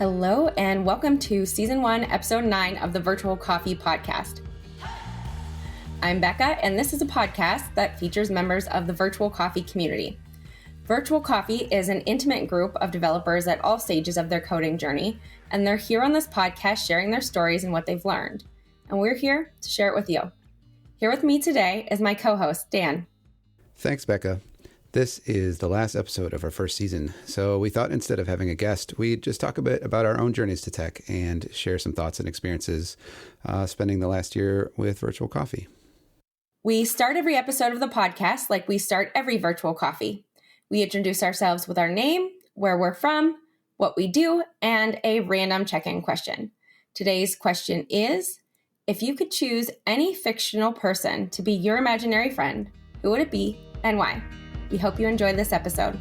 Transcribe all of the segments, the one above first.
Hello, and welcome to Season 1, Episode 9 of the Virtual Coffee Podcast. I'm Bekah, and this is a podcast that features members of the Virtual Coffee community. Virtual Coffee is an intimate group of developers at all stages of their coding journey, and they're here on this podcast sharing their stories and what they've learned. And we're here to share it with you. Here with me today is my co-host, Dan. Thanks, Bekah. This is the last episode of our first season, so we thought instead of having a guest, we'd just talk a bit about our own journeys to tech and share some thoughts and experiences spending the last year with Virtual Coffee. We start every episode of the podcast like we start every Virtual Coffee. We introduce ourselves with our name, where we're from, what we do, and a random check-in question. Today's question is, if you could choose any fictional person to be your imaginary friend, who would it be and why? We hope you enjoyed this episode.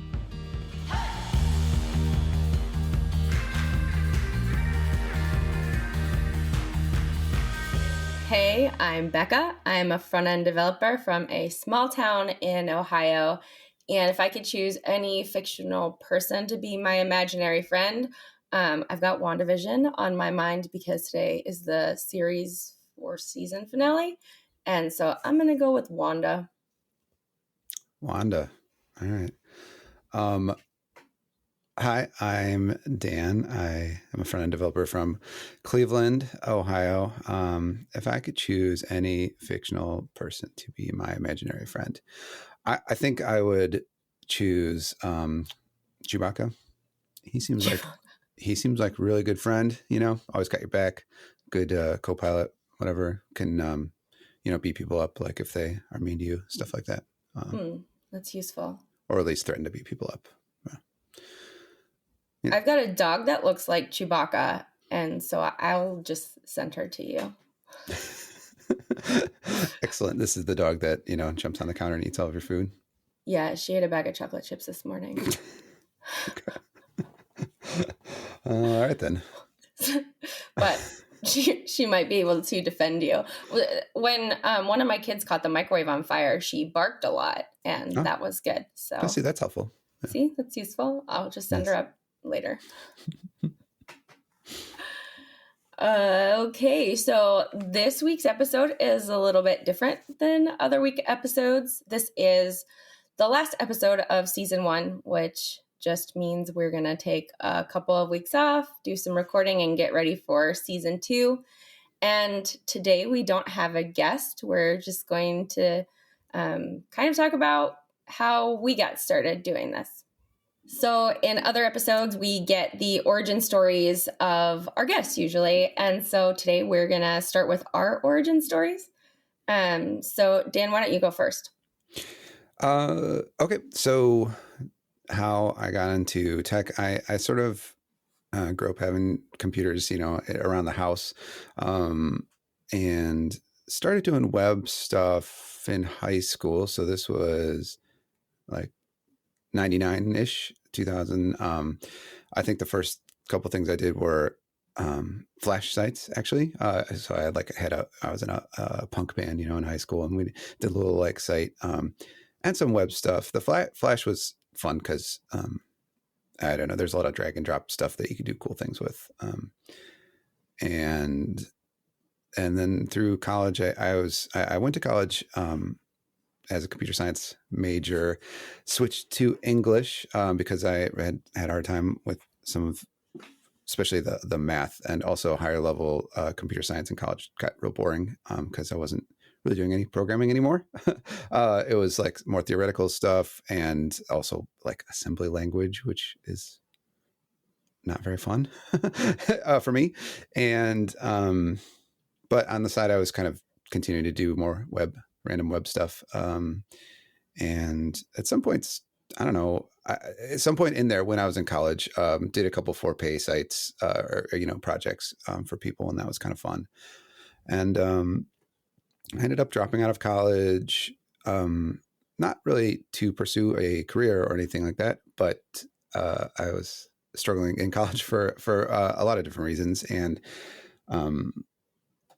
Hey, I'm Bekah. I'm a front-end developer from a small town in Ohio. And if I could choose any fictional person to be my imaginary friend, I've got WandaVision on my mind because today is the series 4 season finale. And so I'm going to go with Wanda. Wanda. All right. Hi, I'm Dan. I am a front-end developer from Cleveland, Ohio. If I could choose any fictional person to be my imaginary friend, I think I would choose Chewbacca. He seems like a really good friend, always got your back, good co-pilot, whatever, can beat people up like if they are mean to you, stuff like that. That's useful. Or at least threaten to beat people up. Yeah. I've got a dog that looks like Chewbacca, and so I'll just send her to you. Excellent. This is the dog that, jumps on the counter and eats all of your food? Yeah, she ate a bag of chocolate chips this morning. All right, then. But she might be able to defend you. When one of my kids caught the microwave on fire, she barked a lot, and that was good. So see, that's helpful. Yeah. See, that's useful. I'll just send her up later. Okay, so this week's episode is a little bit different than other week episodes. This is the last episode of season 1, which just means we're going to take a couple of weeks off, do some recording, and get ready for season 2. And today we don't have a guest. We're just going to kind of talk about how we got started doing this. So in other episodes, we get the origin stories of our guests usually. And so today we're going to start with our origin stories. So Dan, why don't you go first? Okay. So how I got into tech, I sort of grew up having computers, around the house, and started doing web stuff in high school. So this was like 99-ish, 2000. I think the first couple things I did were Flash sites, actually. So I was in a punk band, in high school, and we did a little site and some web stuff. The Flash was fun because I don't know, there's a lot of drag and drop stuff that you could do cool things with. And then through college, I went to college as a computer science major, switched to English because I had a hard time with some of, especially the math, and also higher level computer science in college got real boring because I wasn't really doing any programming anymore. It was more theoretical stuff and also assembly language, which is not very fun for me. And but on the side, I was kind of continuing to do more random web stuff. And at some points, I don't know, at some point in there when I was in college, did a couple for pay sites or projects for people, and that was kind of fun. And I ended up dropping out of college, not really to pursue a career or anything like that, but I was struggling in college for a lot of different reasons. And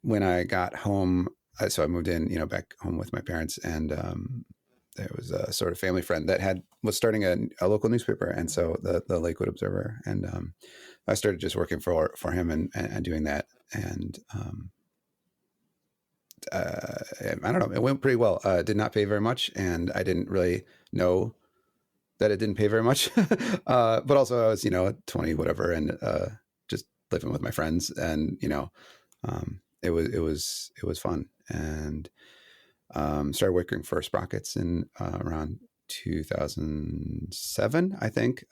when I got home, so I moved in, back home with my parents, and there was a sort of family friend that was starting a local newspaper, and so the Lakewood Observer, and I started just working for him and doing that. And I don't know, it went pretty well. Did not pay very much, and I didn't really know that it didn't pay very much. But also I was, 20, whatever, and just living with my friends, and it was fun, and started working for Sprockets in around 2007, I think.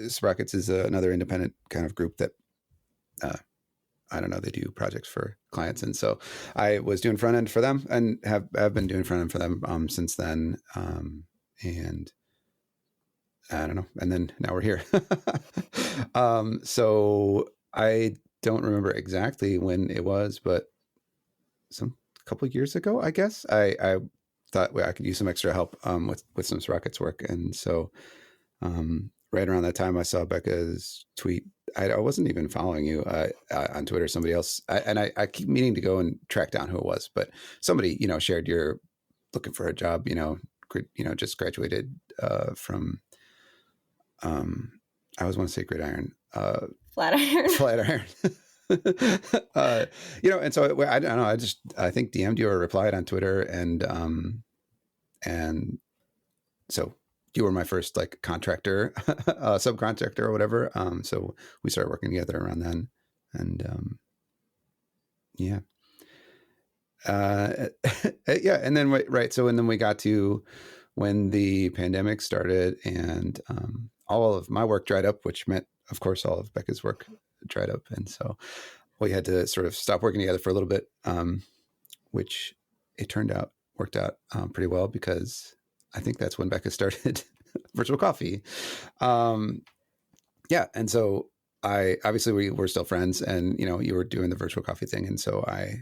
Sprockets is another independent kind of group that I don't know, they do projects for clients, and so I was doing front end for them, and have been doing front end for them since then. And I don't know, and then now we're here. So I don't remember exactly when it was, but some couple of years ago, I guess. I thought I could use some extra help with some Sprockets work, and so right around that time, I saw Bekah's tweet. I wasn't even following you on Twitter. Somebody else, I keep meaning to go and track down who it was, but somebody, shared you're looking for a job. Just graduated from. I always want to say Gridiron. Flatiron. Flatiron. And so I don't know. I think DM'd you or replied on Twitter, and so you were my first like contractor, subcontractor or whatever. So we started working together around then, and yeah. Yeah. And then, right. So, and then we got to when the pandemic started, and all of my work dried up, which meant, of course, all of Bekah's work dried up. And so we had to sort of stop working together for a little bit, which it worked out pretty well, because I think that's when Bekah started Virtual Coffee. Yeah. And so obviously we were still friends, and, you were doing the Virtual Coffee thing. And so I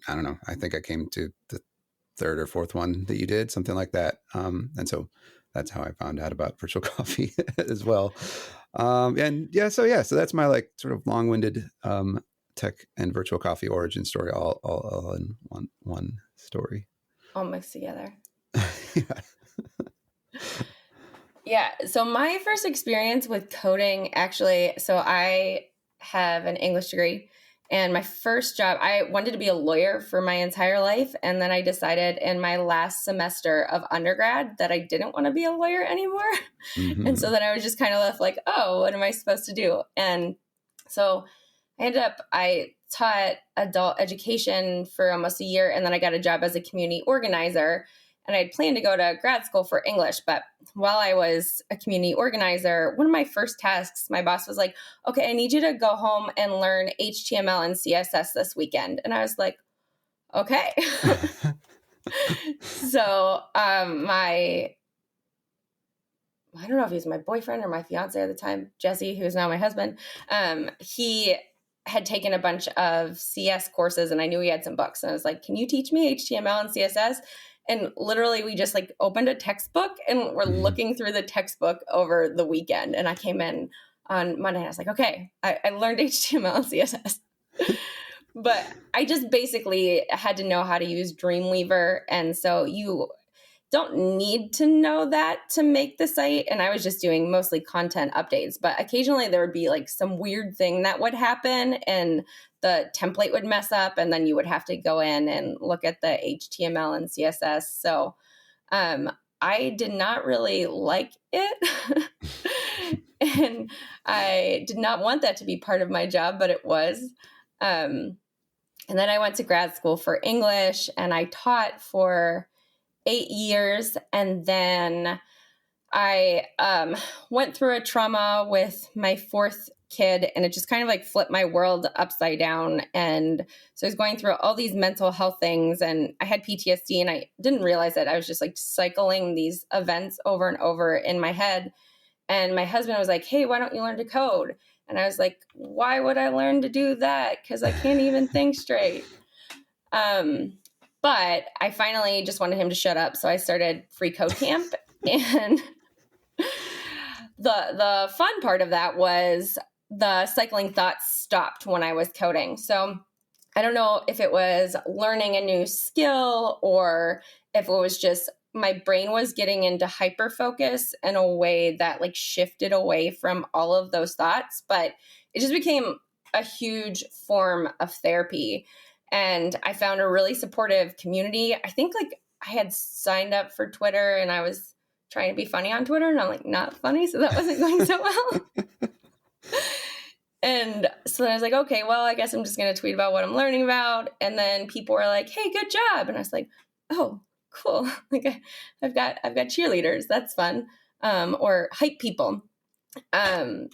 don't know, I think I came to the third or fourth one that you did, something like that. And so that's how I found out about Virtual Coffee as well. And yeah, so that's my like sort of long-winded tech and Virtual Coffee origin story, all in one story. All mixed together. Yeah. Yeah. So my first experience with coding, actually, so I have an English degree, and my first job, I wanted to be a lawyer for my entire life. And then I decided in my last semester of undergrad that I didn't want to be a lawyer anymore. Mm-hmm. And so then I was just kind of left like, oh, what am I supposed to do? And so I taught adult education for almost a year, and then I got a job as a community organizer. And I'd planned to go to grad school for English, but while I was a community organizer, one of my first tasks, my boss was like, okay, I need you to go home and learn HTML and CSS this weekend. And I was like, okay. So I don't know if he was my boyfriend or my fiance at the time, Jesse, who's now my husband, he had taken a bunch of CS courses, and I knew he had some books. And I was like, can you teach me HTML and CSS? And literally we just like opened a textbook and we're looking through the textbook over the weekend. And I came in on Monday and I was like, okay, I learned HTML and CSS. But I just basically had to know how to use Dreamweaver. And so you don't need to know that to make the site. And I was just doing mostly content updates, but occasionally there would be like some weird thing that would happen and the template would mess up, and then you would have to go in and look at the HTML and CSS. So I did not really like it. And I did not want that to be part of my job, but it was. And then I went to grad school for English, and I taught for 8 years. And then I went through a trauma with my fourth kid, and it just kind of like flipped my world upside down. And so I was going through all these mental health things, and I had PTSD, and I didn't realize it. I was just like cycling these events over and over in my head. And my husband was like, hey, why don't you learn to code? And I was like, why would I learn to do that? Because I can't even think straight. But I finally just wanted him to shut up. So I started Free Code Camp. And the fun part of that was the cycling thoughts stopped when I was coding. So I don't know if it was learning a new skill or if it was just my brain was getting into hyper focus in a way that like shifted away from all of those thoughts, but it just became a huge form of therapy. And I found a really supportive community. I think like I had signed up for Twitter and I was trying to be funny on Twitter and I'm like not funny. So that wasn't going so well. And so then I was like, okay, well, I guess I'm just going to tweet about what I'm learning about. And then people were like, hey, good job. And I was like, oh, cool. Like I've got cheerleaders. That's fun. Or hype people. And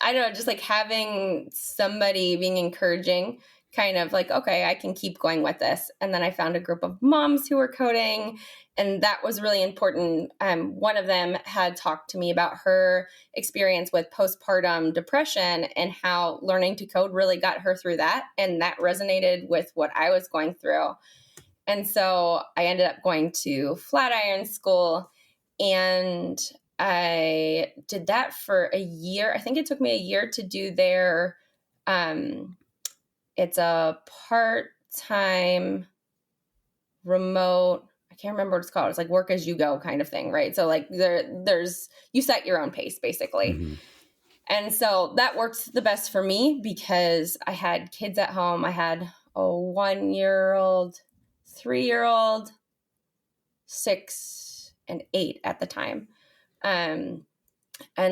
I don't know, just like having somebody being encouraging, kind of like, okay, I can keep going with this. And then I found a group of moms who were coding, and that was really important. One of them had talked to me about her experience with postpartum depression and how learning to code really got her through that. And that resonated with what I was going through. And so I ended up going to Flatiron School, and I did that for a year. I think it took me a year to do their, it's a part-time remote, I can't remember what it's called. It's like work as you go kind of thing, right? So like there's, you set your own pace basically. Mm-hmm. And so that worked the best for me because I had kids at home. I had a 1-year-old, 3-year-old, 6 and 8 at the time. And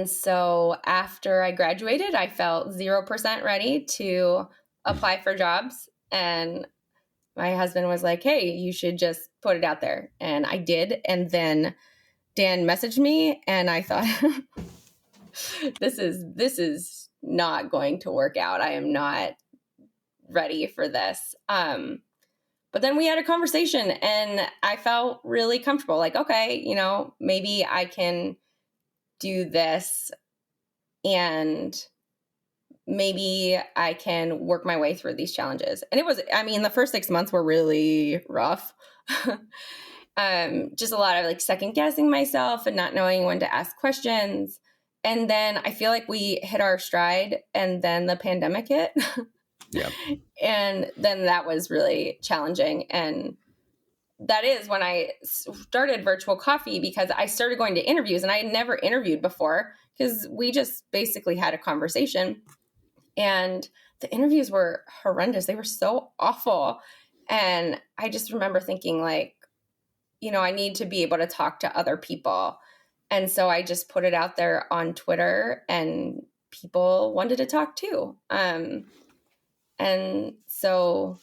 so after I graduated, I felt 0% ready to apply for jobs. And my husband was like, hey, you should just put it out there. And I did. And then Dan messaged me and I thought, this is not going to work out. I am not ready for this. But then we had a conversation and I felt really comfortable. Like, okay, you know, maybe I can do this and maybe I can work my way through these challenges. And it was, I mean, the first 6 months were really rough. Just a lot of like second guessing myself and not knowing when to ask questions. And then I feel like we hit our stride and then the pandemic hit. Yeah. And then that was really challenging. And that is when I started Virtual Coffee, because I started going to interviews and I had never interviewed before because we just basically had a conversation. And the interviews were horrendous. They were so awful. And I just remember thinking like, you know, I need to be able to talk to other people. And so I just put it out there on Twitter and people wanted to talk too. And so,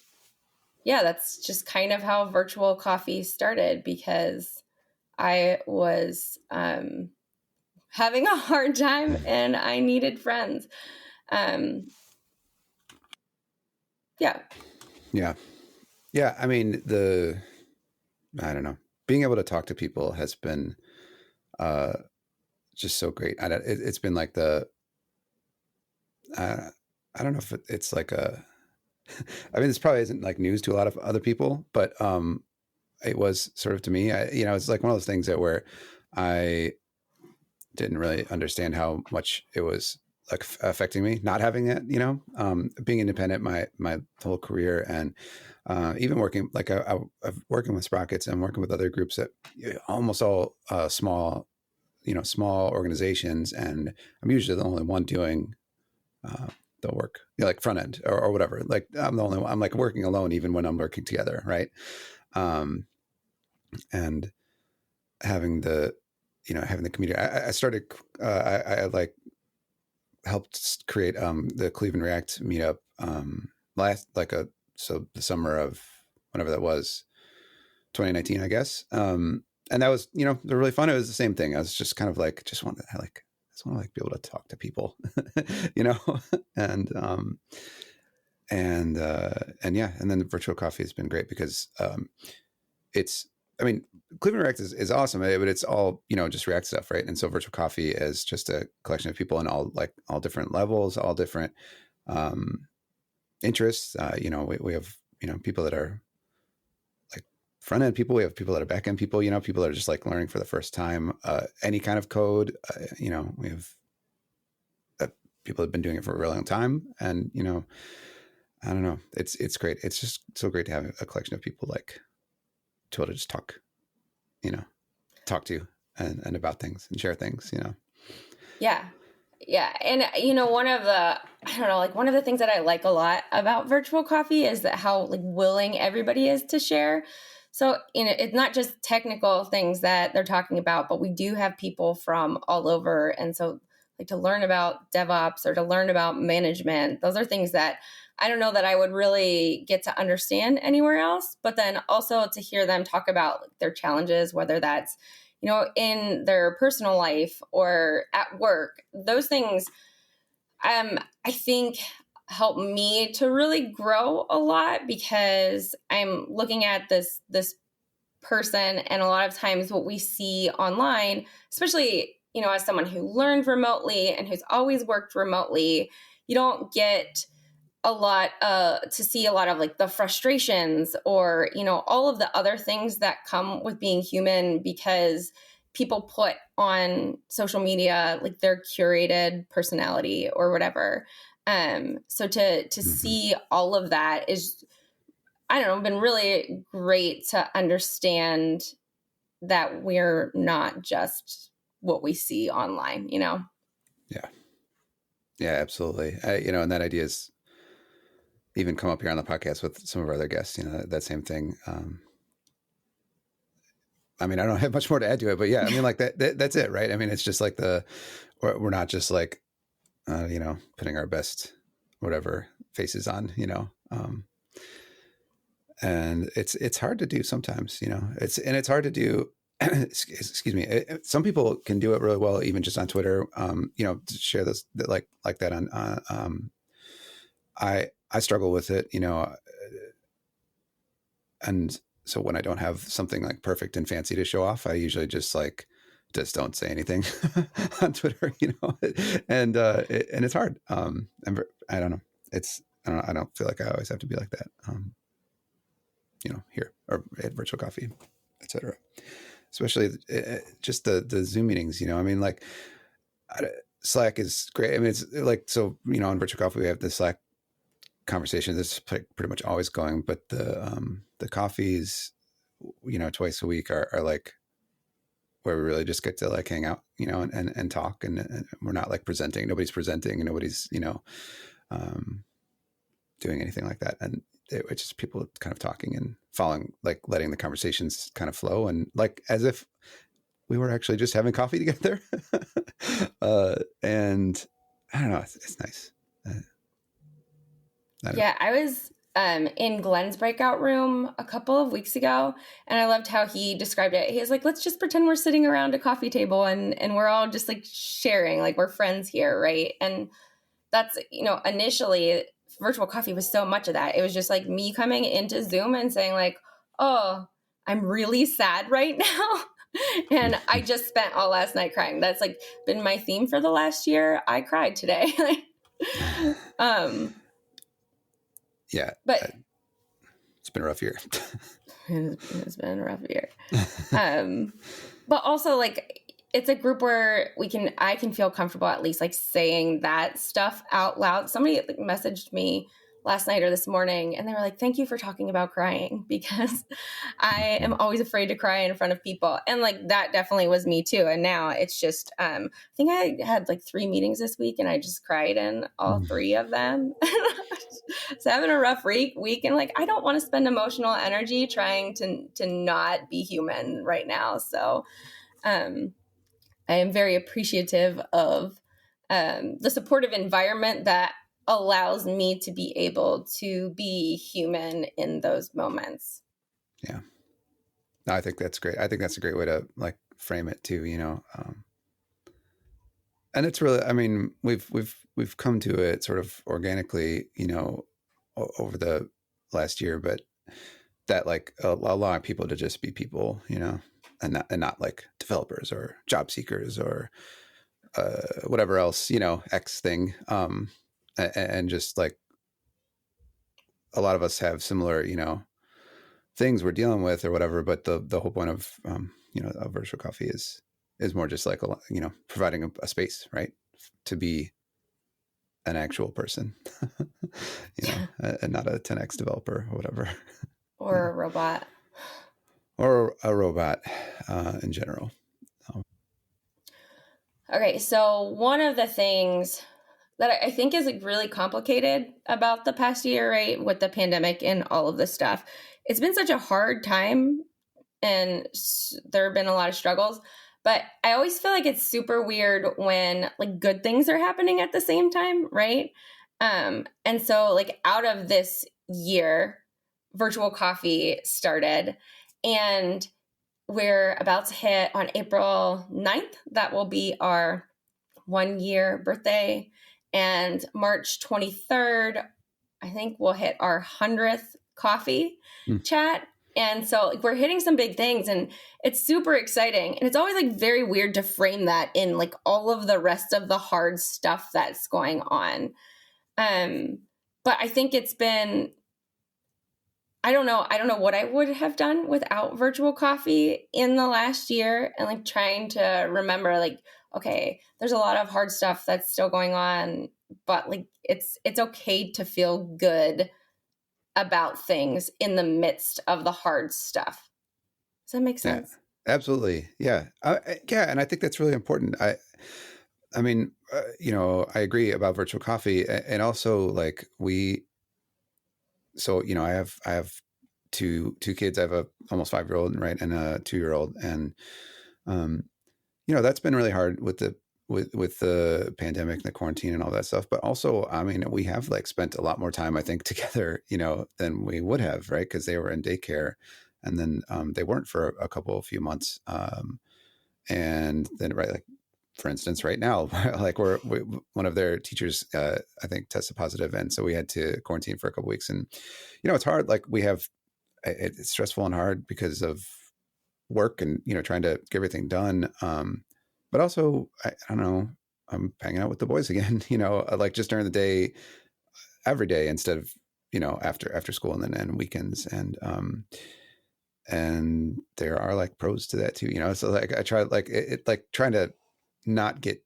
yeah, that's just kind of how Virtual Coffee started, because I was having a hard time and I needed friends. Yeah. Yeah. Yeah. I mean, I don't know, being able to talk to people has been just so great. It's been like I don't know if it's like I mean, this probably isn't like news to a lot of other people, but it was sort of to me. It's like one of those things that where I didn't really understand how much it was like affecting me, not having it, being independent my whole career, and even working like I'm working with Sprockets and working with other groups that almost all small organizations, and I'm usually the only one doing the work, like front end or whatever. Like I'm the only one. I'm like working alone even when I'm working together, right? And having the community. I started. I like helped create the Cleveland React meetup the summer of whenever that was, 2019, I guess. And that was they're really fun. It was the same thing. I was just kind of like just want to be able to talk to people, and yeah, and then the Virtual Coffee has been great because Cleveland React is awesome, but it's all just React stuff, right? And so Virtual Coffee is just a collection of people in all different levels, all different interests. We have people that are like front end people, we have people that are back end people, people that are just like learning for the first time any kind of code. We have people that have been doing it for a really long time, and I don't know, it's great. It's just so great to have a collection of people like to be able to just talk you know, talk to and about things and share things, you know. Yeah. Yeah. And, one of the, I don't know, like one of the things that I like a lot about virtual coffee is that how like willing everybody is to share. So, it's not just technical things that they're talking about, but we do have people from all over. And so, like to learn about DevOps or to learn about management, those are things that I don't know that I would really get to understand anywhere else. But then also to hear them talk about their challenges, whether that's in their personal life or at work, those things, I think help me to really grow a lot because I'm looking at this person, and a lot of times what we see online, especially, as someone who learned remotely and who's always worked remotely, you don't get a lot to see a lot of like the frustrations or all of the other things that come with being human because people put on social media like their curated personality or whatever. So to see all of that is, I don't know, been really great to understand that we're not just what we see online. Yeah. Yeah, absolutely. And that idea is even come up here on the podcast with some of our other guests, that same thing. I mean, I don't have much more to add to it, but yeah, I mean, like that's it, right? I mean, it's just like we're not just like, putting our best, whatever faces on, and it's hard to do sometimes, it's hard to do. Excuse me. Some people can do it really well, even just on Twitter, to share this like that on, I struggle with it, and so when I don't have something like perfect and fancy to show off, I usually just don't say anything on Twitter, and it's hard. I don't know. I don't feel like I always have to be like that. Here or at Virtual Coffee, etc. Especially just the Zoom meetings. I mean, like Slack is great. I mean, it's like so. On Virtual Coffee we have the Slack conversation that's pretty much always going, but the coffees, twice a week are like where we really just get to like hang out, and talk, and we're not like presenting. Nobody's presenting, and nobody's doing anything like that, and it's just people kind of talking and following, like letting the conversations kind of flow, and like as if we were actually just having coffee together. And I don't know, it's nice. Yeah, I was in Glenn's breakout room a couple of weeks ago, and I loved how he described it. He was like, let's just pretend we're sitting around a coffee table and we're all just like sharing, like we're friends here, right? And that's, initially virtual coffee was so much of that. It was just like me coming into Zoom and saying like, oh, I'm really sad right now. And I just spent all last night crying. That's like been my theme for the last year. I cried today. Yeah, but it's been a rough year. It's been a rough year. But also like it's a group where I can feel comfortable at least like saying that stuff out loud. Somebody messaged me last night or this morning and they were like, thank you for talking about crying, because I am always afraid to cry in front of people. And like that definitely was me too. And now it's just I think I had like 3 meetings this week and I just cried in all 3 of them. So having a rough week, and like I don't want to spend emotional energy trying to not be human right now. So I am very appreciative of the supportive environment that allows me to be able to be human in those moments. Yeah. No, I think that's great. I think that's a great way to like frame it too, and it's really, I mean, we've come to it sort of organically, over the last year, but that like allowing people to just be people, and not like developers or job seekers or whatever else, X thing. And just like a lot of us have similar, things we're dealing with or whatever, but the whole point of, a virtual coffee is more just like, providing a space, right, to be an actual person, and not a 10X developer or whatever. Or a robot. or a robot in general. Okay, so one of the things that I think is like really complicated about the past year, right, with the pandemic and all of this stuff, it's been such a hard time and there have been a lot of struggles. But I always feel like it's super weird when like good things are happening at the same time, right? And so like out of this year, virtual coffee started, and we're about to hit on April 9th. That will be our 1 year birthday. And March 23rd, I think we'll hit our 100th coffee chat. And so like, we're hitting some big things and it's super exciting. And it's always like very weird to frame that in like all of the rest of the hard stuff that's going on. But I think it's been, I don't know what I would have done without virtual coffee in the last year, and like trying to remember like, okay, there's a lot of hard stuff that's still going on, but like it's okay to feel good about things in the midst of the hard stuff. Does that make sense? Yeah, absolutely. Yeah. Yeah. And I think that's really important. I mean, I agree about virtual coffee, and also like I have two kids. I have a almost 5-year-old, right, and a 2-year-old, and that's been really hard with the pandemic and the quarantine and all that stuff. But also, I mean, we have like spent a lot more time, I think, together, than we would have, right? Because they were in daycare, and then they weren't for a few months, and then right, like for instance, right now, like one of their teachers, I think, tested positive, and so we had to quarantine for a couple weeks, and it's hard. Like it's stressful and hard because of work and trying to get everything done. But also, I don't know, I'm hanging out with the boys again. Like just during the day, every day instead of after school and weekends, and there are like pros to that too. So like I try like like trying to not get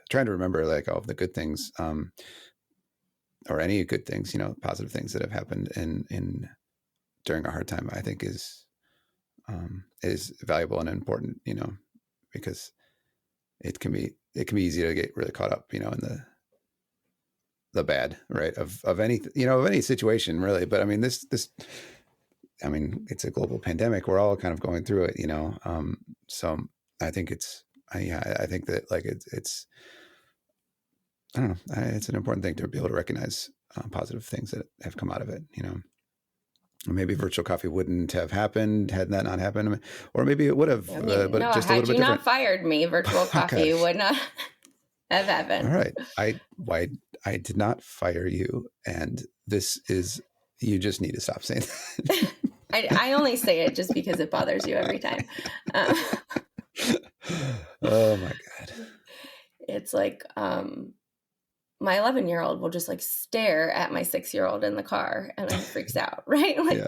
trying to remember like all of the good things, or any good things, positive things that have happened in during a hard time, I think is valuable and important, because it can be easy to get really caught up, in the bad, right, of any of any situation really. But I mean this I mean, it's a global pandemic. We're all kind of going through it, so I think I think that like it's I don't know, it's an important thing to be able to recognize positive things that have come out of it, Maybe virtual coffee wouldn't have happened had that not happened, or maybe it would have, but just a little bit different. Had you not fired me, virtual coffee would not have happened. All right, I did not fire you, and this is, you just need to stop saying that. I only say it just because it bothers you every time. Oh my God. It's like my 11-year-old will just like stare at my 6-year-old in the car and then freaks out, right? Like,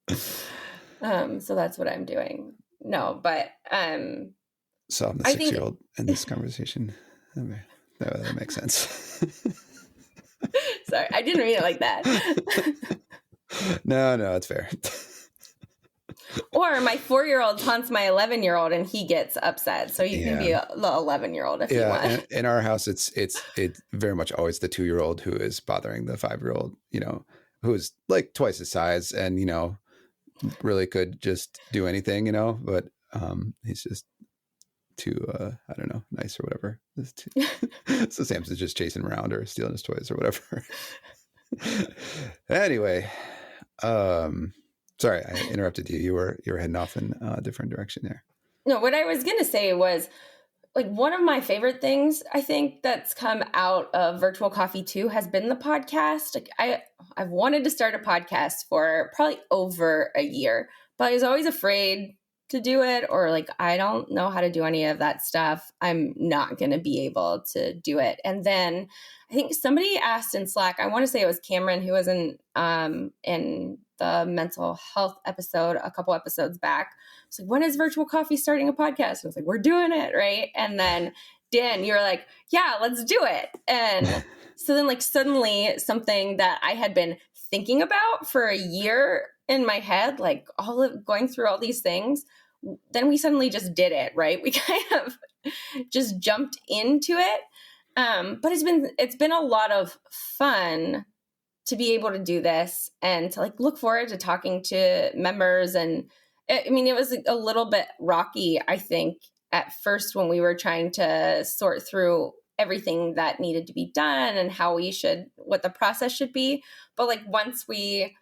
yeah. So that's what I'm doing. No, but so I'm the 6-year-old in this conversation. That makes sense. Sorry, I didn't mean it like that. No, it's fair. Or my 4-year-old taunts my 11-year-old and he gets upset. So you can be the 11-year-old if you want. In our house, it's very much always the 2-year-old who is bothering the 5-year-old, who is like twice his size and, really could just do anything, but he's just too, I don't know, nice or whatever. So Samson's just chasing him around or stealing his toys or whatever. Anyway, sorry, I interrupted you. You were heading off in a different direction there. No, what I was going to say was like one of my favorite things I think that's come out of Virtual Coffee 2 has been the podcast. Like I've wanted to start a podcast for probably over a year, but I was always afraid to do it, or like I don't know how to do any of that stuff. I'm not going to be able to do it. And then I think somebody asked in Slack, I want to say it was Cameron, who was in the mental health episode a couple episodes back. It's like, when is Virtual Coffee starting a podcast? I was like, we're doing it, right? And then Dan, you were like, yeah, let's do it. And so then like suddenly something that I had been thinking about for a year in my head, like all of going through all these things. Then we suddenly just did it, right? We kind of just jumped into it. But it's been a lot of fun to be able to do this and to like look forward to talking to members. And I mean, it was a little bit rocky, I think, at first when we were trying to sort through everything that needed to be done and what the process should be. But like once we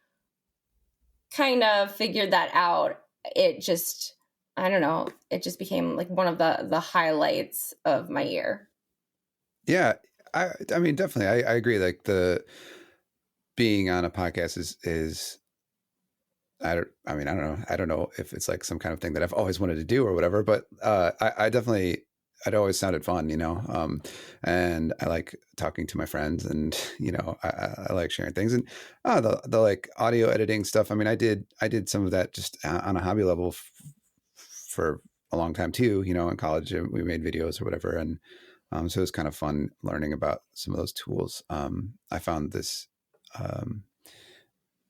kind of figured that out, it just, I don't know, it just became like one of the highlights of my year. Yeah, I mean, definitely, I agree. Like the being on a podcast is I mean, I don't know if it's like some kind of thing that I've always wanted to do or whatever, but I definitely, it always sounded fun, you know, and I like talking to my friends, and you know, I like sharing things, and the like audio editing stuff. I mean, I did some of that just on a hobby level for a long time too, you know, in college, and we made videos or whatever, and so it was kind of fun learning about some of those tools. I found this.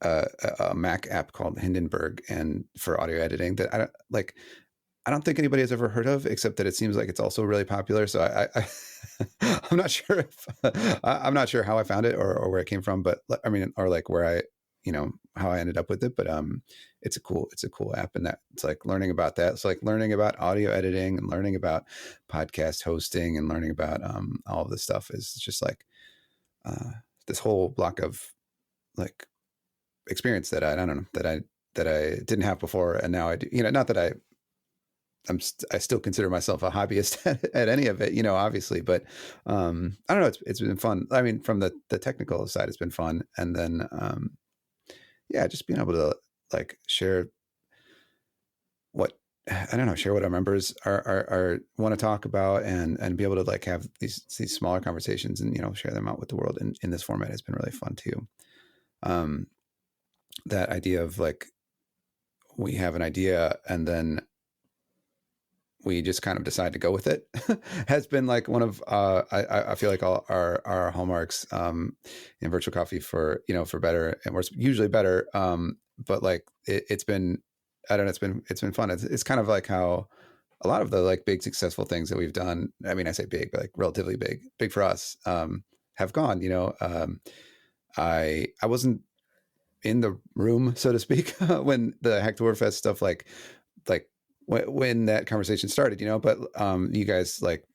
A Mac app called Hindenburg and for audio editing that I don't think anybody has ever heard of, except that it seems like it's also really popular. So I'm not sure if I'm not sure how I found it or where it came from, but I mean, or like where I, you know, how I ended up with it. But it's a cool app, and that it's like learning about that. It's like learning about audio editing and learning about podcast hosting and learning about all of this stuff is just like this whole block of like experience that I don't know that I didn't have before, and now I do. You know, not that I still consider myself a hobbyist at any of it, you know, obviously, but I don't know. It's been fun. I mean, from the technical side, it's been fun, and then yeah, just being able to like share what I don't know, share what our members are want to talk about, and be able to like have these smaller conversations, and you know, share them out with the world in this format has been really fun too. That idea of like we have an idea and then we just kind of decide to go with it has been like one of I feel like all our hallmarks in virtual coffee for, you know, for better and worse, usually better, but like it's been, I don't know, it's been fun. It's kind of like how a lot of the like big successful things that we've done, I mean, I say big, but like relatively big for us, have gone, you know. I wasn't in the room, so to speak, when the Hacktoberfest stuff like when that conversation started, you know, but you guys like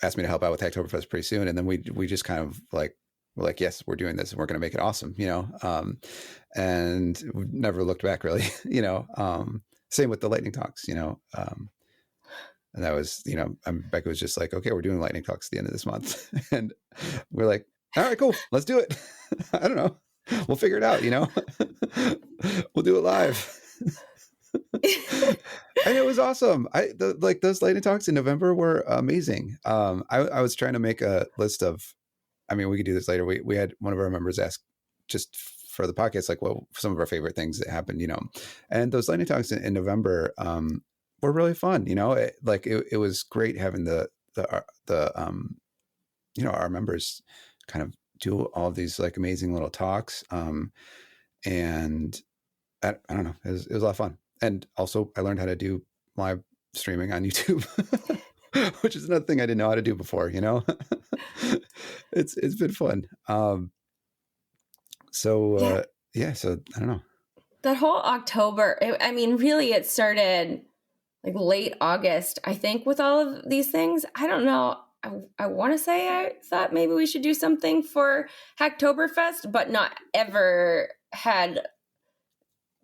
asked me to help out with Hacktoberfest pretty soon, and then we just kind of like we're like, yes, we're doing this and we're going to make it awesome, you know, and we've never looked back really, you know. Same with the lightning talks, you know, and that was, you know, Becca was just like, okay, we're doing lightning talks at the end of this month, and we're like, all right, cool, let's do it. I don't know, we'll figure it out, you know. We'll do it live. And it was awesome. Like those lightning talks in November were amazing. I was trying to make a list of, I mean, we could do this later. We had one of our members ask just for the podcast, like, what some of our favorite things that happened, you know, and those lightning talks in November were really fun. You know, it was great having the you know, our members kind of do all of these like amazing little talks. And I don't know, it was a lot of fun. And also I learned how to do live streaming on YouTube, which is another thing I didn't know how to do before, you know. It's been fun. So yeah, so I don't know. That whole October, I mean, really it started like late August, I think, with all of these things. I don't know. I want to say I thought maybe we should do something for Hacktoberfest, but not ever had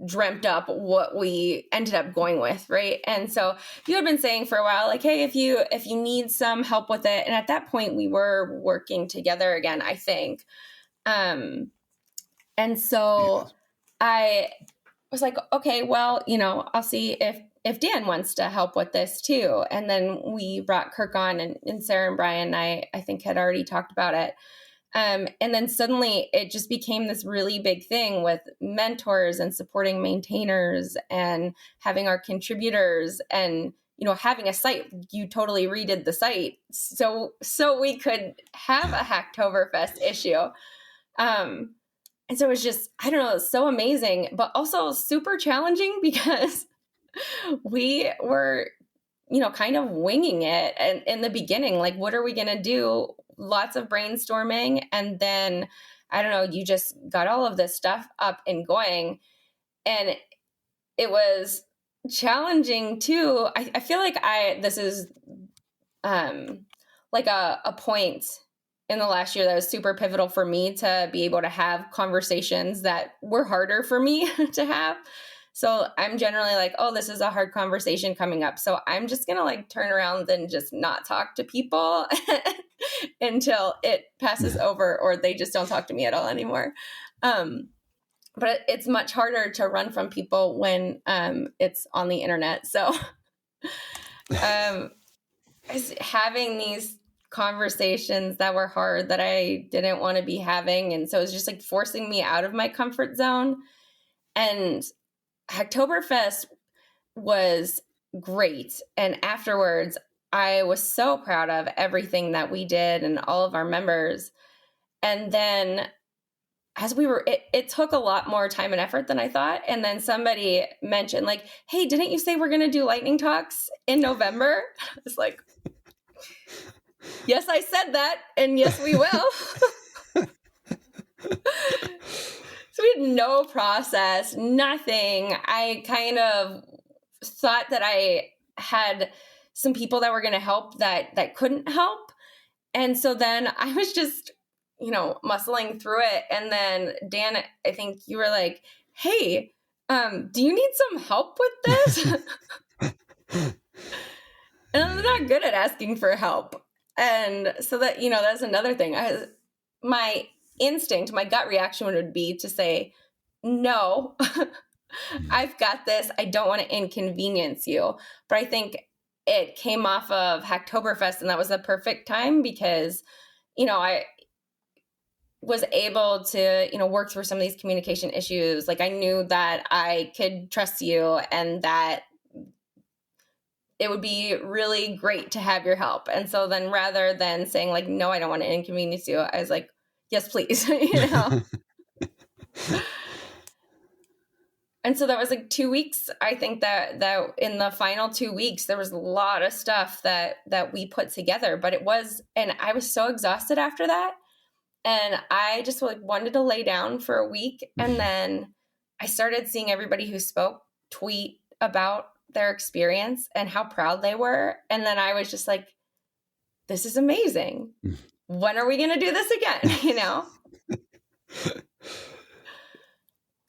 dreamt up what we ended up going with, right? And so you had been saying for a while, like, hey, if you need some help with it, and at that point we were working together again, I think. And so Yeah. I was like, okay, well, you know, I'll see if Dan wants to help with this too. And then we brought Kirk on, and Sarah and Brian, I think had already talked about it. And then suddenly it just became this really big thing with mentors and supporting maintainers and having our contributors and, you know, having a site. You totally redid the site so we could have a Hacktoberfest issue. And so it was just, I don't know, it's so amazing, but also super challenging because we were, kind of winging it. And in the beginning, like, what are we going to do? Lots of brainstorming. And then, I don't know, you just got all of this stuff up and going. And it was challenging too. I feel like this is like a point in the last year that was super pivotal for me to be able to have conversations that were harder for me to have. So I'm generally like, oh, this is a hard conversation coming up. So I'm just going to like turn around and just not talk to people until it passes over or they just don't talk to me at all anymore. But it's much harder to run from people when it's on the internet. So having these conversations that were hard that I didn't want to be having. And so it was just like forcing me out of my comfort zone. And Hacktoberfest was great. And afterwards, I was so proud of everything that we did and all of our members. And then as we were, it took a lot more time and effort than I thought. And then somebody mentioned like, hey, didn't you say we're going to do lightning talks in November? It's like, yes, I said that. And yes, we will. So we had no process, nothing. I kind of thought that I had some people that were going to help that couldn't help. And so then I was just, muscling through it. And then Dan, I think you were like, hey, do you need some help with this? And I'm not good at asking for help. And so that, that's another thing. My instinct, my gut reaction would be to say, no, I've got this. I don't want to inconvenience you. But I think it came off of Hacktoberfest, and that was the perfect time because, I was able to, work through some of these communication issues. Like I knew that I could trust you and that it would be really great to have your help. And so then rather than saying like, no, I don't want to inconvenience you, I was like, yes, please, And so that was like 2 weeks. I think that in the final 2 weeks, there was a lot of stuff that we put together, but and I was so exhausted after that. And I just like wanted to lay down for a week. And then I started seeing everybody who spoke tweet about their experience and how proud they were. And then I was just like, this is amazing. When are we going to do this again?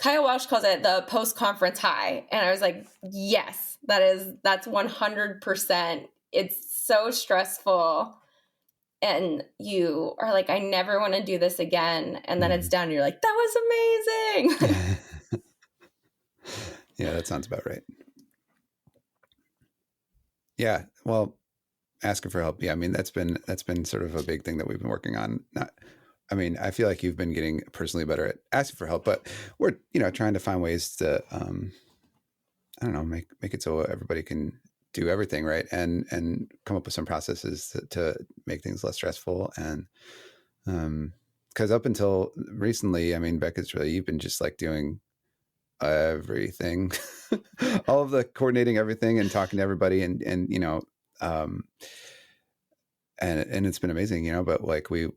Kyle Walsh calls it the post-conference high. And I was like, yes, that's 100%. It's so stressful. And you are like, I never want to do this again. And then it's done. And you're like, that was amazing. Yeah, that sounds about right. Yeah. Well, asking for help. Yeah. I mean, that's been sort of a big thing that we've been working on. I feel like you've been getting personally better at asking for help, but we're, trying to find ways to, I don't know, make it so everybody can do everything right and come up with some processes to make things less stressful. And because up until recently, Becca's you've been just like doing everything, all of the coordinating everything and talking to everybody and and it's been amazing, but like we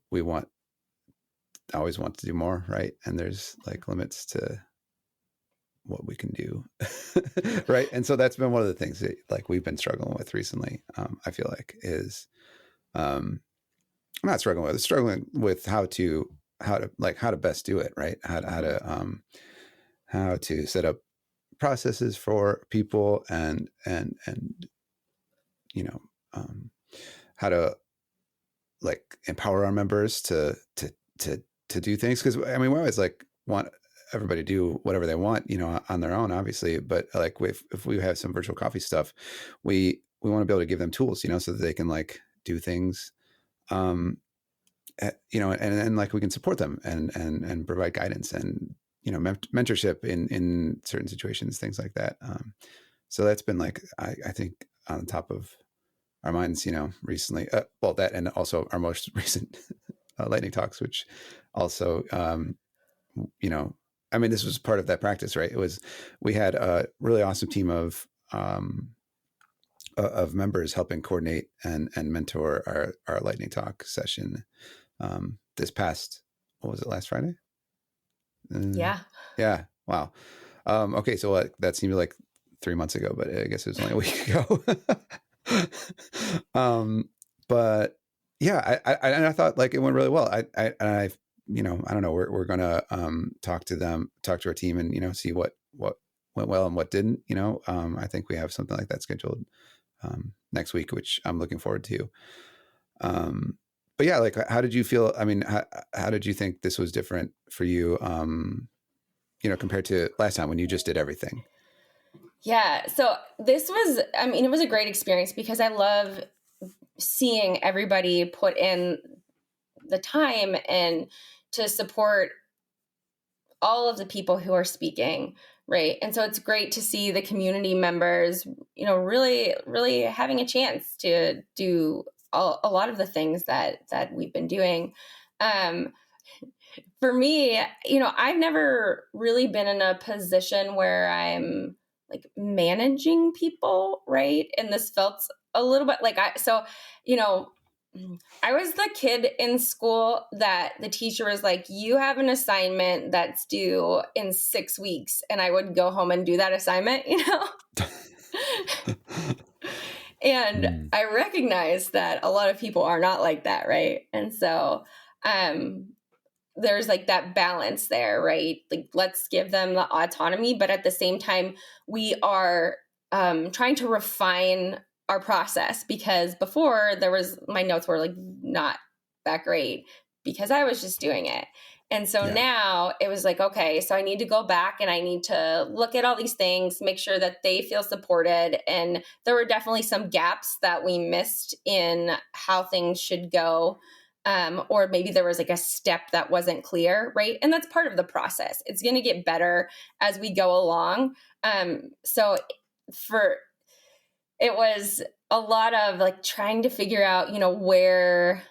always want to do more, right? And there's like limits to what we can do. Right. And so that's been one of the things that like we've been struggling with recently. I feel like is, I'm not struggling with how to best do it. Right. How to set up processes for people and how to like empower our members to do things. Cause we always like want everybody to do whatever they want, on their own, obviously. But like if we have some virtual coffee stuff, we want to be able to give them tools, so that they can like do things, and like we can support them and provide guidance and, mentorship in certain situations, things like that. So that's been like, I think on top of our minds, recently, that, and also our most recent lightning talks, which also, you know, I mean, this was part of that practice, right? We had a really awesome team of members helping coordinate and mentor our lightning talk session this past, what was it, last Friday? Yeah. Yeah. Wow. Okay. So that seemed like 3 months ago, but I guess it was only a week ago. But yeah, and I thought like it went really well. I I don't know. We're gonna talk to our team, and see what went well and what didn't. I think we have something like that scheduled next week, which I'm looking forward to. But yeah, like, how did you feel? I mean, how did you think this was different for you? Compared to last time when you just did everything. Yeah. So this was, I mean, it was a great experience because I love seeing everybody put in the time and to support all of the people who are speaking, right? And so it's great to see the community members, really, really having a chance to do a lot of the things that we've been doing. For me, I've never really been in a position where I'm like managing people, right? And this felt a little bit like you know, I was the kid in school that the teacher was like, you have an assignment that's due in 6 weeks. And I would go home and do that assignment, And I recognize that a lot of people are not like that, right? And so there's like that balance there, right? Like, let's give them the autonomy, but at the same time, we are trying to refine our process, because before my notes were like not that great because I was just doing it. And so now it was like, okay, so I need to go back and I need to look at all these things, make sure that they feel supported. And there were definitely some gaps that we missed in how things should go. Or maybe there was like a step that wasn't clear, right? And that's part of the process. It's going to get better as we go along. So it was a lot of like trying to figure out, where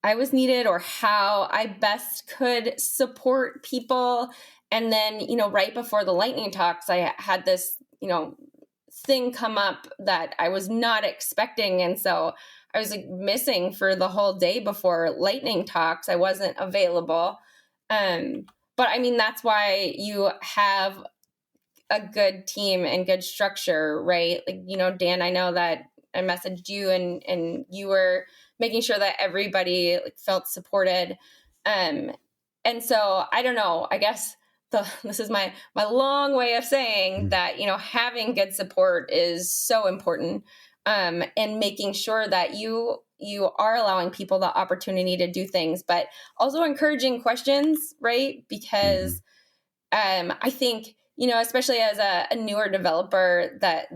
I was needed or how I best could support people. And then, right before the lightning talks, I had this, thing come up that I was not expecting. And so I was like missing for the whole day before lightning talks. I wasn't available. But I mean, that's why you have a good team and good structure, right? Like, Dan, I know that I messaged you and you were making sure that everybody like felt supported. And so I don't know, I guess this is my long way of saying that, having good support is so important. And making sure that you are allowing people the opportunity to do things, but also encouraging questions, right? Because I think, especially as a newer developer, that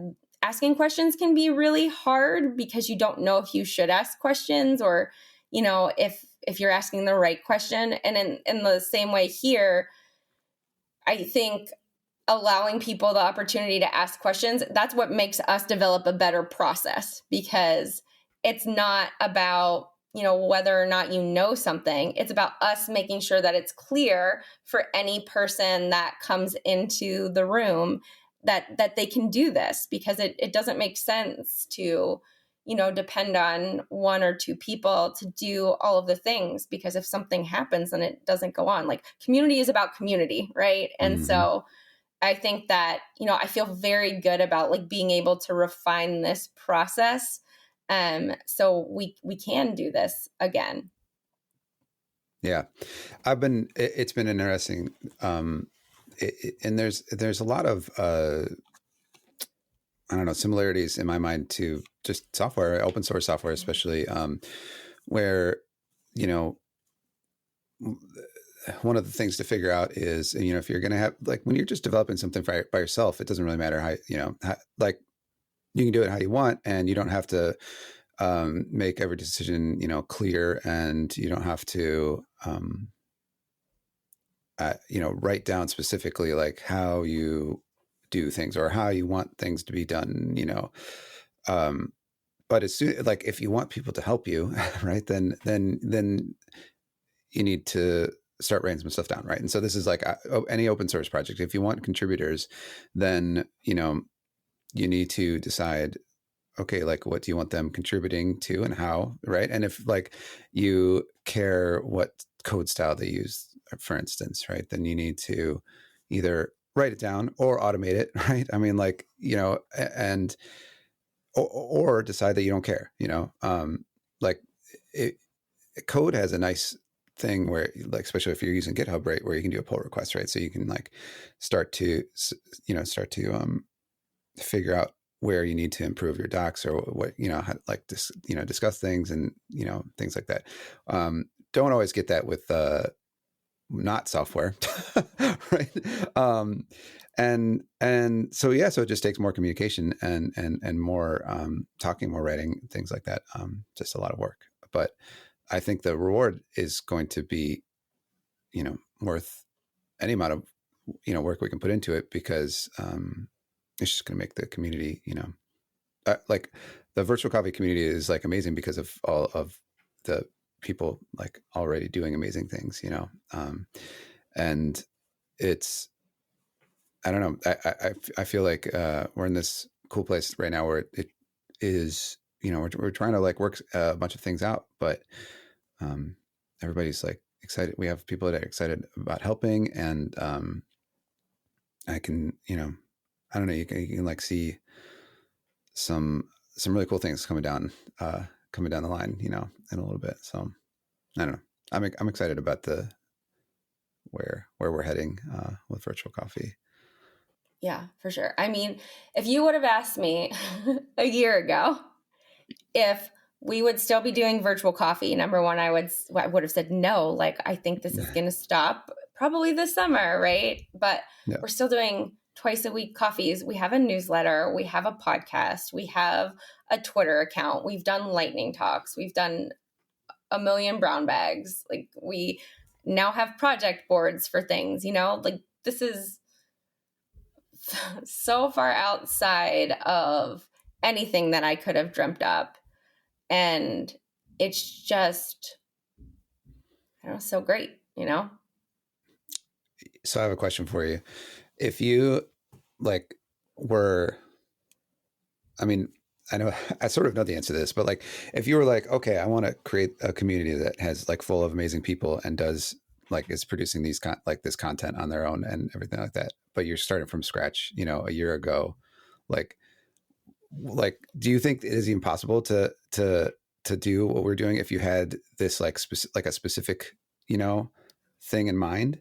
asking questions can be really hard because you don't know if you should ask questions or, if you're asking the right question. And in the same way here, I think allowing people the opportunity to ask questions, that's what makes us develop a better process, because it's not about, whether or not you know something. It's about us making sure that it's clear for any person that comes into the room that they can do this, because it doesn't make sense to, depend on one or two people to do all of the things, because if something happens then it doesn't go on. Like, community is about community, right? And so I think that, I feel very good about like being able to refine this process. So we can do this again. Yeah. It's been interesting. And there's a lot of, I don't know, similarities in my mind to just software, open source software, especially, where, one of the things to figure out is, if you're going to have, like, when you're just developing something by yourself, it doesn't really matter how, like, you can do it how you want, and you don't have to make every decision, clear, and you don't have to, write down specifically like how you do things or how you want things to be done, but as soon, like, if you want people to help you, right, then you need to start writing some stuff down, right? And so this is like any open source project. If you want contributors, then you need to decide, okay, like what do you want them contributing to and how, right? And if like you care what code style they use, for instance, right, then you need to either write it down or automate it, right? I mean, like, and or decide that you don't care, like code has a nice thing where, like, especially if you're using GitHub, right, where you can do a pull request, right? So you can like start to figure out where you need to improve your docs or what, how, like discuss things and, things like that. Don't always get that with not software, right? And so, yeah, so it just takes more communication and more talking, more writing, things like that. Just a lot of work. But I think the reward is going to be, worth any amount of, work we can put into it, because it's just going to make the community, like the virtual coffee community is like amazing because of all of the people like already doing amazing things, and it's, I don't know. I feel like we're in this cool place right now where it is, we're trying to like work a bunch of things out, but everybody's like excited. We have people that are excited about helping, and I can, I don't know, you can like see some really cool things coming down the line, in a little bit. So I don't know. I'm excited about where we're heading with virtual coffee. Yeah, for sure. I mean, if you would have asked me a year ago if we would still be doing virtual coffee, number one, I would have said no. Like, I think this is going to stop probably this summer, right? But Yeah. We're still doing twice a week coffees. We have a newsletter. We have a podcast. We have a Twitter account. We've done lightning talks. We've done a million brown bags. Like, we now have project boards for things, like this is so far outside of anything that I could have dreamt up. And it's just, I don't know, so great, So I have a question for you. If you like were, I mean, I know I sort of know the answer to this, but like if you were like, okay, I want to create a community that has like full of amazing people and does like is producing these like this content on their own and everything like that, but you're starting from scratch, a year ago, like do you think it is even possible to do what we're doing if you had this like a specific thing in mind,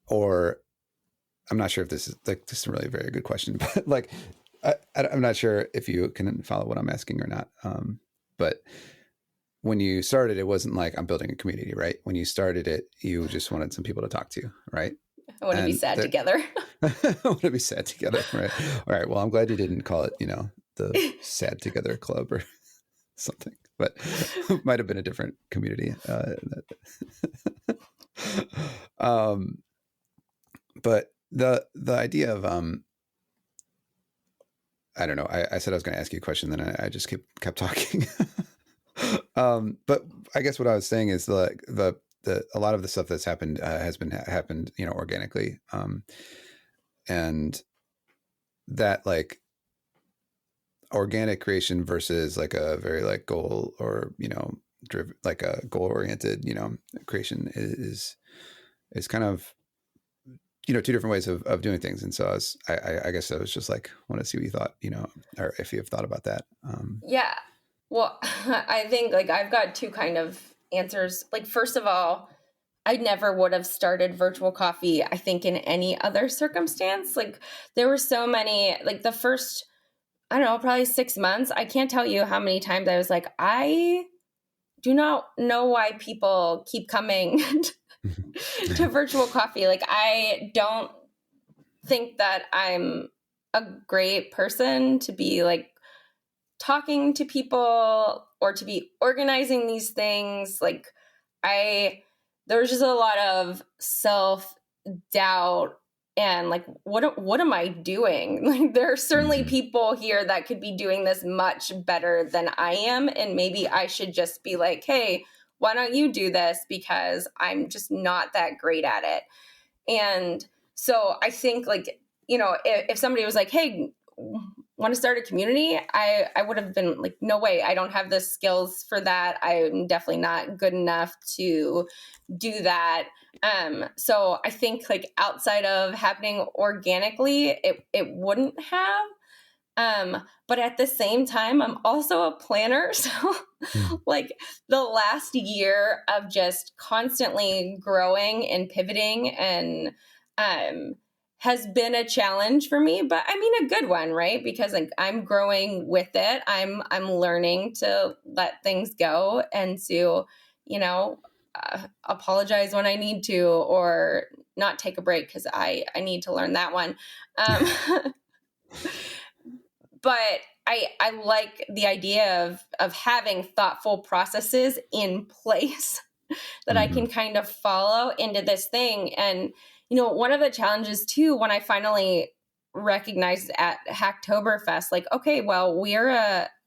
or I'm not sure if this is really a very good question, but like I'm not sure if you can follow what I'm asking or not, but when you started, it wasn't like I'm building a community, right? When you started it, you just wanted some people to talk to, right? I want to be sad together. I want to be sad together, right? All right. Well, I'm glad you didn't call it, the Sad Together Club or something, but it might have been a different community. But the idea of I don't know. I said I was going to ask you a question, then I just kept talking. But I guess what I was saying is like a lot of the stuff that's happened has happened, organically, and that like organic creation versus like a very like goal or driven, like a goal oriented creation is kind of two different ways of doing things. And so I guess I was just like, want to see what you thought, or if you have thought about that. Yeah. Well, I think like I've got two kind of answers. Like, first of all, I never would have started virtual coffee, I think, in any other circumstance. Like, there were so many, like the first, I don't know, probably 6 months. I can't tell you how many times I was like, I do not know why people keep coming to virtual coffee. Like, I don't think that I'm a great person to be like talking to people or to be organizing these things. Like, there's just a lot of self-doubt and like, what am I doing? Like, there are certainly people here that could be doing this much better than I am. And maybe I should just be like, hey, why don't you do this? Because I'm just not that great at it. And so I think like, if somebody was like, hey, want to start a community, I would have been like, no way, I don't have the skills for that. I'm definitely not good enough to do that. So I think like outside of happening organically, it wouldn't have. But at the same time, I'm also a planner. So like the last year of just constantly growing and pivoting and has been a challenge for me, but I mean a good one, right? Because like I'm growing with it. I'm learning to let things go and to, apologize when I need to, or not take a break because I need to learn that one. But I like the idea of having thoughtful processes in place that I can kind of follow into this thing. And, one of the challenges too, when I finally recognized at Hacktoberfest, like, okay, well, we're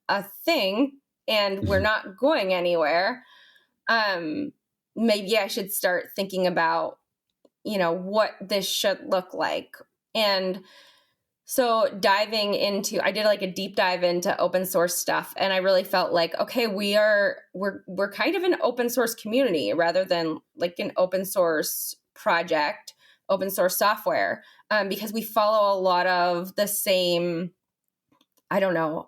a thing and we're not going anywhere. Maybe I should start thinking about, what this should look like. And so I did like a deep dive into open source stuff, and I really felt like, okay, we're kind of an open source community rather than like an open source project, open source software, because we follow a lot of the same, I don't know,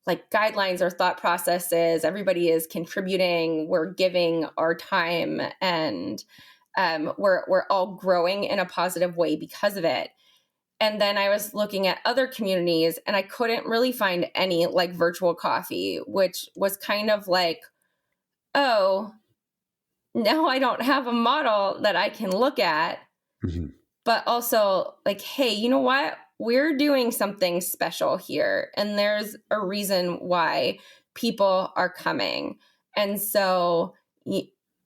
like guidelines or thought processes. Everybody is contributing. We're giving our time, and we're all growing in a positive way because of it. And then I was looking at other communities and I couldn't really find any like virtual coffee, which was kind of like, oh, now I don't have a model that I can look at. But also like, hey, you know what? We're doing something special here. And there's a reason why people are coming. And so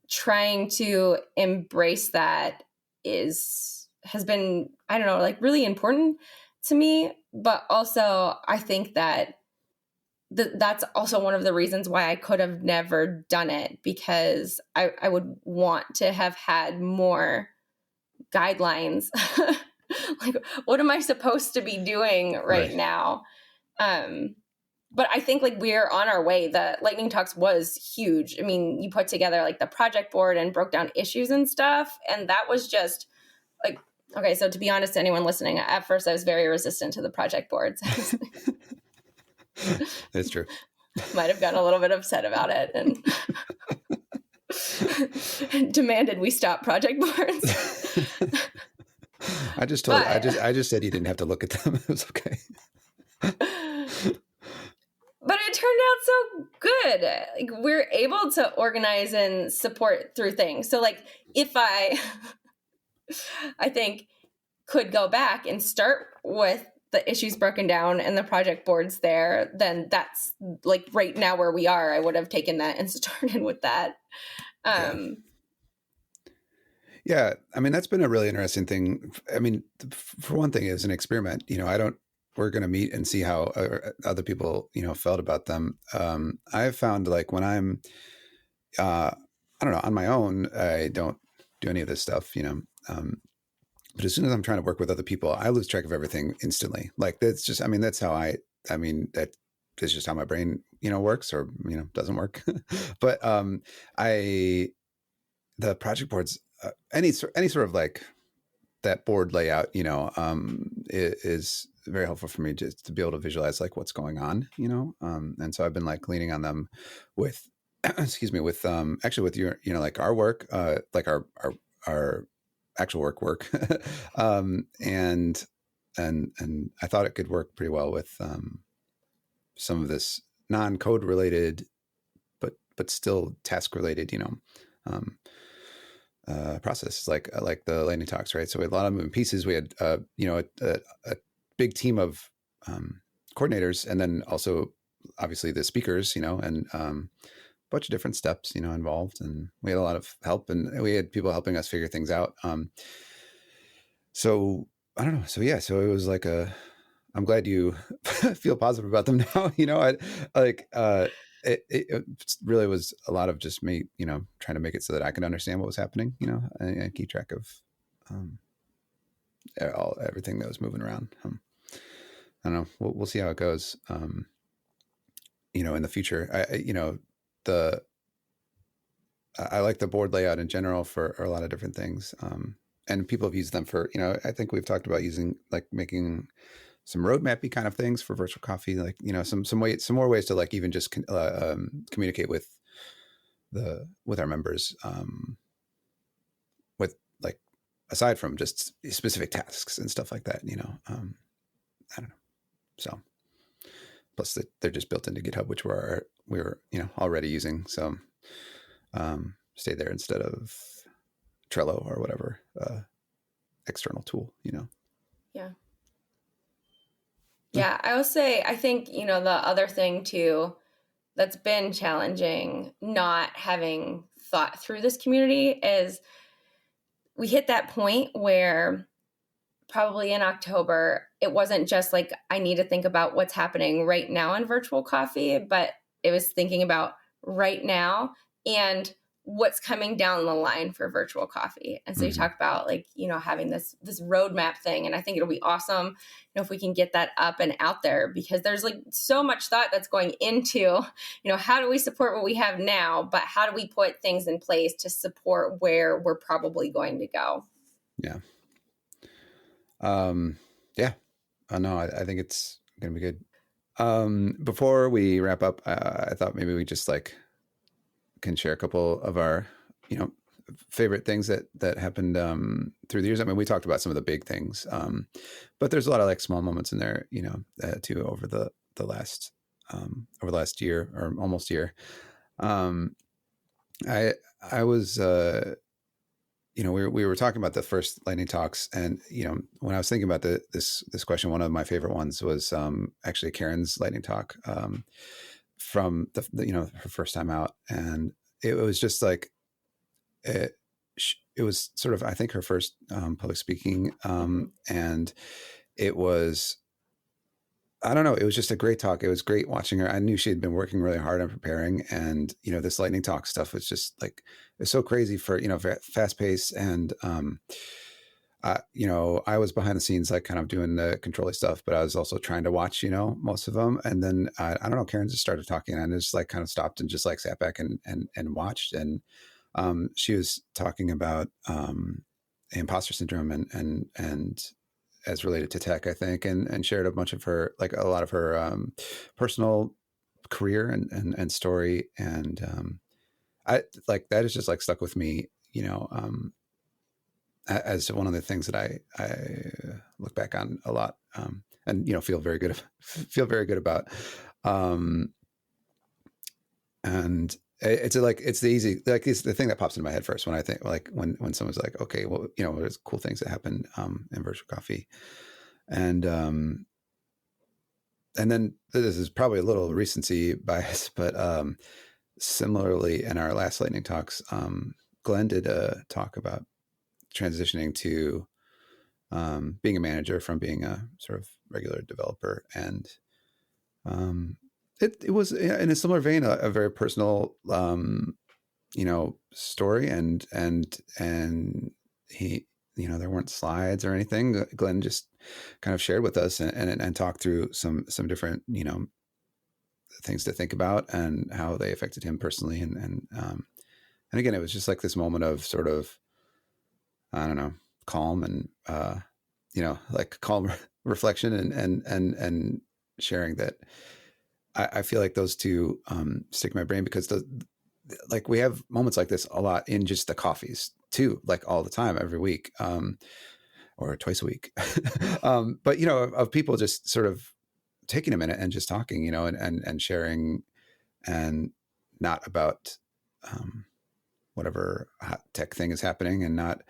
trying to embrace that has been, I don't know, like really important to me. But also I think that that's also one of the reasons why I could have never done it, because I would want to have had more guidelines. Like, what am I supposed to be doing right now? But I think like we're on our way. The Lightning Talks was huge. I mean, you put together like the project board and broke down issues and stuff. And that was just like, okay, so to be honest, to anyone listening, at first I was very resistant to the project boards. That's true. Might have gotten a little bit upset about it and demanded we stop project boards. I just said you didn't have to look at them. It was okay. But it turned out so good. Like, we're able to organize and support through things. So like if I think could go back and start with the issues broken down and the project boards there, then that's like right now where we are. I would have taken that and started with that. Yeah. I mean, that's been a really interesting thing. I mean, for one thing, as an experiment, we're going to meet and see how other people, felt about them. I've found like when I'm, I don't know, on my own, I don't do any of this stuff, but as soon as I'm trying to work with other people, I lose track of everything instantly. Like that's just, that's how that is just how my brain, works or, doesn't work. But the project boards, any sort of like that board layout, is very helpful for me just to be able to visualize like what's going on, and so I've been like leaning on them with, excuse me, with actually with your, like our work, like our actual work, and I thought it could work pretty well with some of this non-code related, but still task related, process like the Lightning Talks, right? So we had a lot of moving pieces. We had a big team of coordinators, and then also obviously the speakers, and a bunch of different steps, involved, and we had a lot of help, and we had people helping us figure things out. So I don't know. So yeah, so it was like I'm glad you feel positive about them now. it really was a lot of just me, trying to make it so that I could understand what was happening, and keep track of um, everything that was moving around. I don't know. We'll see how it goes. In the future, the I like the board layout in general for a lot of different things. And people have used them for, I think we've talked about using, like, making some roadmappy kind of things for virtual coffee, like, some more ways to, like, even just communicate with our members, with, like, aside from just specific tasks and stuff like that, I don't know. So plus they're just built into GitHub, which we were already using. So stay there instead of Trello or whatever external tool. Yeah. Yeah, I will say, I think, the other thing too that's been challenging not having thought through this community is we hit that point where probably in October, it wasn't just like I need to think about what's happening right now in virtual coffee, but it was thinking about right now and what's coming down the line for virtual coffee. And so you talk about, like, having this roadmap thing. And I think it'll be awesome, if we can get that up and out there, because there's, like, so much thought that's going into, how do we support what we have now, but how do we put things in place to support where we're probably going to go? Yeah. Yeah. No, I think it's going to be good. Before we wrap up, I thought maybe we just, like, can share a couple of our, favorite things that happened through the years. I mean, we talked about some of the big things, but there's a lot of, like, small moments in there, too, over the last year or almost year. I was we were talking about the first lightning talks, and when I was thinking about this question, one of my favorite ones was actually Karen's lightning talk, from her first time out, and it was just like it was sort of, I think, her first public speaking, and it was, I don't know, it was just a great talk. It was great watching her. I knew she had been working really hard on preparing, and this lightning talk stuff was just, like, it's so crazy for fast pace, and I was behind the scenes, like, kind of doing the controlling stuff, but I was also trying to watch most of them. And then I don't know, Karen just started talking, and I just, like, kind of stopped and just, like, sat back and watched. And she was talking about imposter syndrome and as related to tech, I think, and shared a bunch of her, like, a lot of her personal career and story. And I, like, that is just, like, stuck with me, as one of the things that I look back on a lot, and feel very good about. And it's the thing that pops into my head first when I think, like, when someone's like, okay, well, there's cool things that happen in virtual coffee, and then this is probably a little recency bias, but similarly, in our last lightning talks, Glenn did a talk about transitioning to being a manager from being a sort of regular developer. And it was, in a similar vein, a very personal story, and he, there weren't slides or anything. Glenn just kind of shared with us and talked through some different things to think about and how they affected him personally. And again, it was just like this moment of sort of, I don't know, calm and like calm reflection and sharing that. I feel like those two stick in my brain, because like, we have moments like this a lot in just the coffees too, like, all the time, every week, or twice a week. But of people just sort of taking a minute and just talking, and sharing, and not about whatever hot tech thing is happening, and not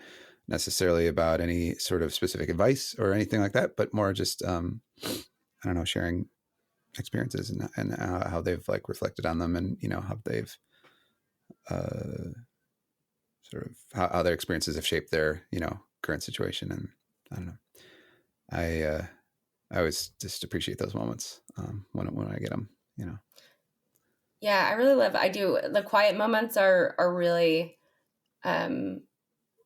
necessarily about any sort of specific advice or anything like that, but more just I don't know, sharing experiences and how they've, like, reflected on them, and how they've sort of how their experiences have shaped their current situation. And I don't know, I always just appreciate those moments when I get them. Yeah, I really love, I do. The quiet moments are really, really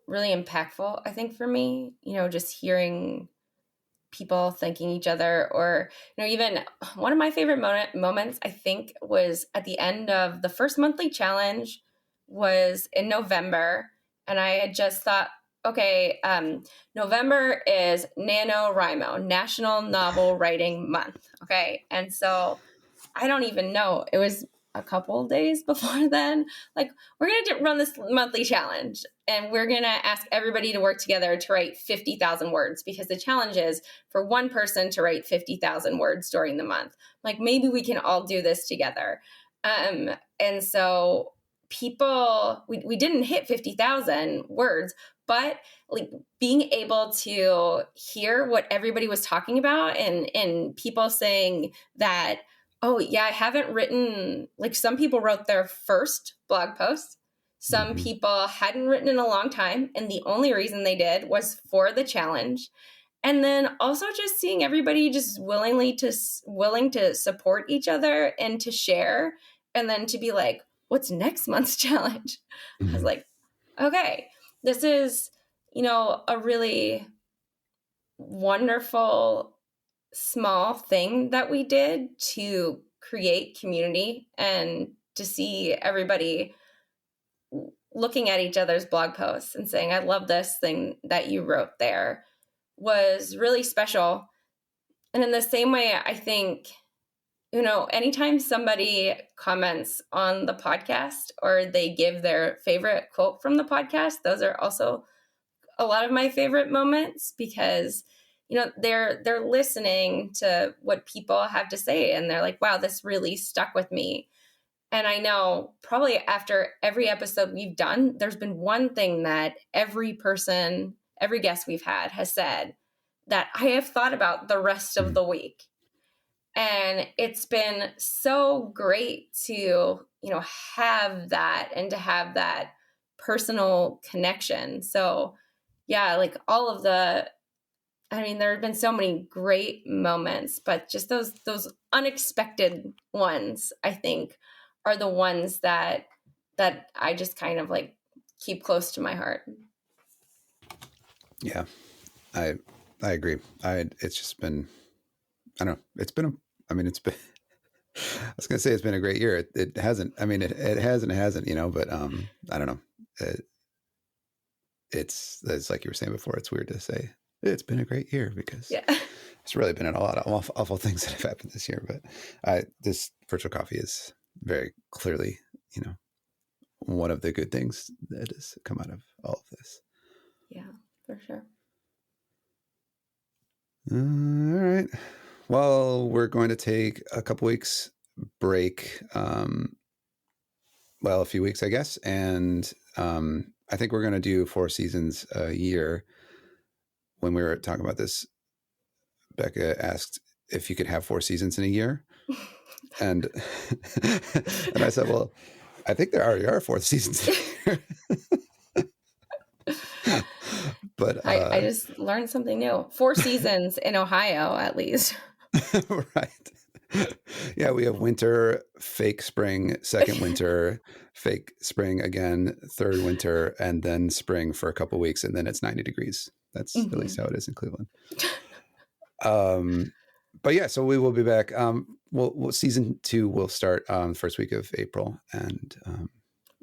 impactful, I think, for me, just hearing people thanking each other, or even one of my favorite moments, I think, was at the end of the first monthly challenge, was in November, and I had just thought, okay, November is NaNoWriMo, National Novel Writing Month. Okay, and so I don't even know, it was a couple days before then, like, we're going to run this monthly challenge, and we're going to ask everybody to work together to write 50,000 words, because the challenge is for one person to write 50,000 words during the month. Like, maybe we can all do this together. And so we didn't hit 50,000 words, but like being able to hear what everybody was talking about, and people saying that, oh, yeah, I haven't written, like, some people wrote their first blog post. Some people hadn't written in a long time, and the only reason they did was for the challenge. And then also just seeing everybody just willing to support each other and to share, and then to be like, what's next month's challenge? I was like, okay, this is, a really wonderful small thing that we did to create community, and to see everybody looking at each other's blog posts and saying, I love this thing that you wrote there, was really special. And in the same way, I think, anytime somebody comments on the podcast, or they give their favorite quote from the podcast, those are also a lot of my favorite moments, because they're listening to what people have to say, and they're like, wow, this really stuck with me. And I know probably after every episode we've done, there's been one thing that every guest we've had has said that I have thought about the rest of the week. And it's been so great to have that, and to have that personal connection. So yeah, like all of there have been so many great moments, but just those unexpected ones, I think, are the ones that I just kind of like keep close to my heart. Yeah, I agree. It's just been, I don't know. It's been, I was going to say it's been a great year. It hasn't. I mean, it has and it hasn't, but I don't know. It's like you were saying before, it's weird to say it's been a great year, because it's really been a lot of awful things that have happened this year. But this virtual coffee is very clearly, one of the good things that has come out of all of this. Yeah, for sure. All right. Well, we're going to take a couple weeks break. A few weeks, I guess. And I think we're going to do 4 seasons a year. When we were talking about this, Becca asked if you could have 4 seasons in a year. And I said, well, I think there already are 4 seasons in a year. But I just learned something new. 4 seasons in Ohio, at least. Right. Yeah, we have winter, fake spring, second winter, fake spring again, third winter, and then spring for a couple of weeks, and then it's 90 degrees. That's at least how it is in Cleveland. But yeah, so we will be back. Season 2 will start the first week of April, and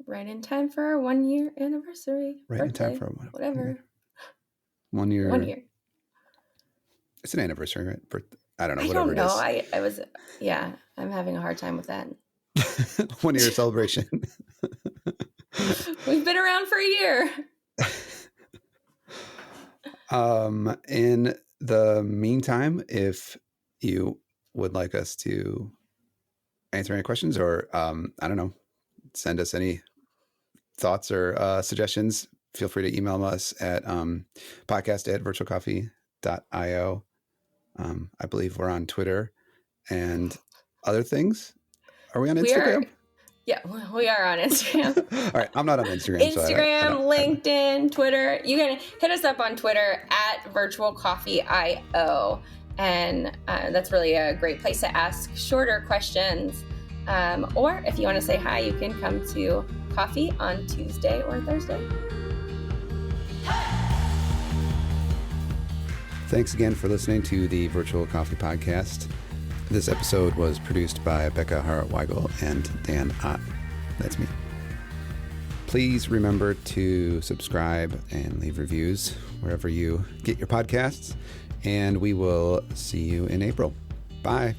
right in time for our 1-year anniversary. Right birthday, in time for whatever. 1 year. 1 year. It's an anniversary, right? I don't know. I don't know. I'm having a hard time with that. 1 year celebration. We've been around for a year. In the meantime, if you would like us to answer any questions, or I don't know, send us any thoughts or suggestions, feel free to email us at podcast@virtualcoffee.io. I believe we're on Twitter and other things. Are we on Instagram? Yeah, we are on Instagram. All right, I'm not on Instagram. Instagram, LinkedIn, Twitter. You can hit us up on Twitter @virtualcoffee.io. And that's really a great place to ask shorter questions. Or if you want to say hi, you can come to coffee on Tuesday or Thursday. Thanks again for listening to the Virtual Coffee Podcast. This episode was produced by Bekah Hartweigel and Dan Ott. That's me. Please remember to subscribe and leave reviews wherever you get your podcasts, and we will see you in April. Bye.